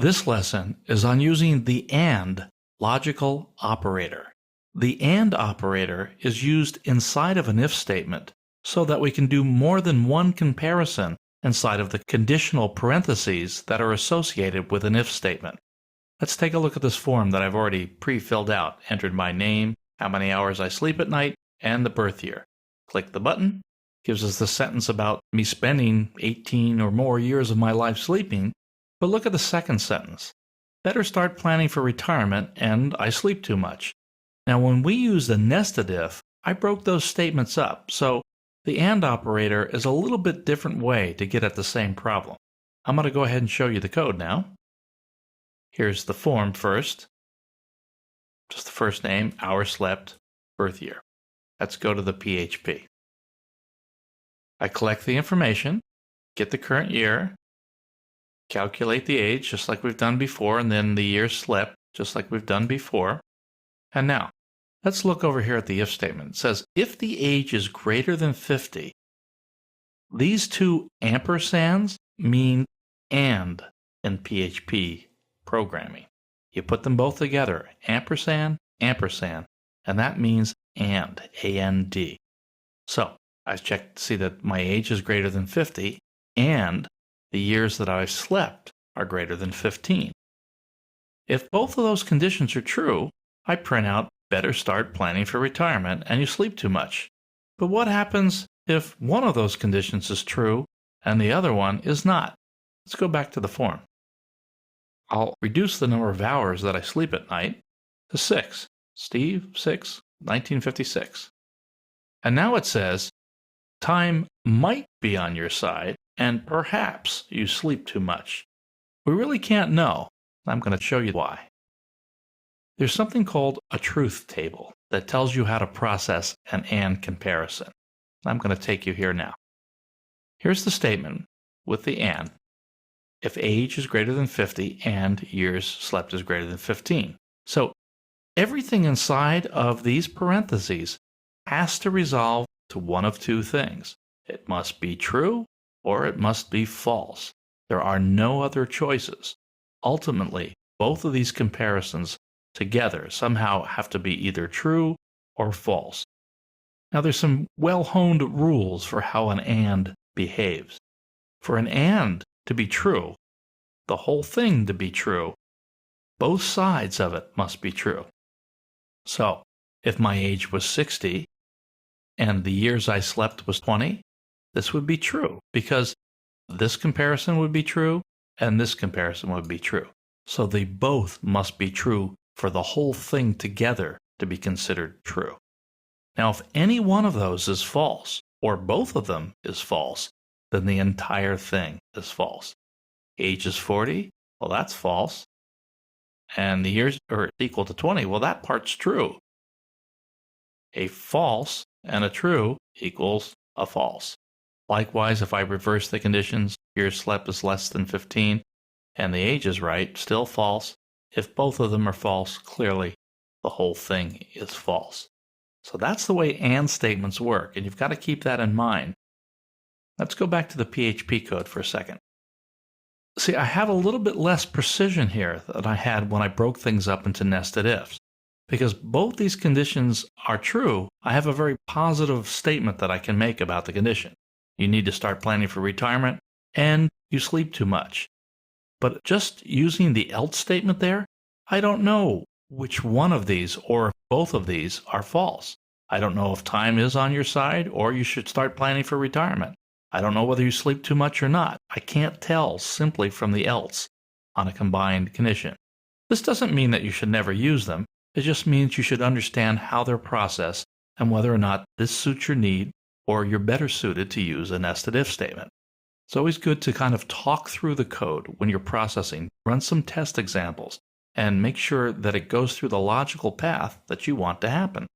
This lesson is on using the AND logical operator. The AND operator is used inside of an if statement so that we can do more than one comparison inside of the conditional parentheses that are associated with an if statement. Let's take a look at this form that I've already pre-filled out, entered my name, how many hours I sleep at night, and the birth year. Click the button, gives us the sentence about me spending 18 or more years of my life sleeping. But look at the second sentence. Better start planning for retirement, and I sleep too much. Now when we use the nested if, I broke those statements up, so the AND operator is a little bit different way to get at the same problem. I'm going to go ahead and show you the code now. Here's the form first. Just the first name, hour slept, birth year. Let's go to the PHP. I collect the information, get the current year, calculate the age just like we've done before, and then the year slept just like we've done before. And now, let's look over here at the if statement. It says, if the age is greater than 50, these two ampersands mean AND in PHP programming. You put them both together, ampersand, ampersand, and that means AND, A-N-D. So, I checked to see that my age is greater than 50, and the years that I've slept are greater than 15. If both of those conditions are true, I print out better start planning for retirement and you sleep too much. But what happens if one of those conditions is true and the other one is not? Let's go back to the form. I'll reduce the number of hours that I sleep at night to 6. Steve, 6, 1956. And now it says, time might be on your side, and perhaps you sleep too much. We really can't know. I'm going to show you why. There's something called a truth table that tells you how to process an AND comparison. I'm going to take you here now. Here's the statement with the AND. If age is greater than 50 and years slept is greater than 15. So everything inside of these parentheses has to resolve to one of two things. It must be true or it must be false. There are no other choices. Ultimately, both of these comparisons together somehow have to be either true or false. Now there's some well-honed rules for how an AND behaves. For an AND to be true, the whole thing to be true, both sides of it must be true. So, if my age was 60 and the years I slept was 20, this would be true because this comparison would be true and this comparison would be true. So they both must be true for the whole thing together to be considered true. Now, if any one of those is false, or both of them is false, then the entire thing is false. Age is 40, well, that's false. And the years are equal to 20, well, that part's true. A false and a true equals a false. Likewise, if I reverse the conditions, years slept is less than 15, and the age is right, still false. If both of them are false, clearly the whole thing is false. So that's the way AND statements work, and you've got to keep that in mind. Let's go back to the PHP code for a second. See, I have a little bit less precision here than I had when I broke things up into nested ifs. Because both these conditions are true, I have a very positive statement that I can make about the condition. You need to start planning for retirement, and you sleep too much. But just using the else statement there, I don't know which one of these or if both of these are false. I don't know if time is on your side or you should start planning for retirement. I don't know whether you sleep too much or not. I can't tell simply from the else on a combined condition. This doesn't mean that you should never use them. It just means you should understand how they're processed and whether or not this suits your need or you're better suited to use a nested if statement. It's always good to kind of talk through the code when you're processing, run some test examples, and make sure that it goes through the logical path that you want to happen.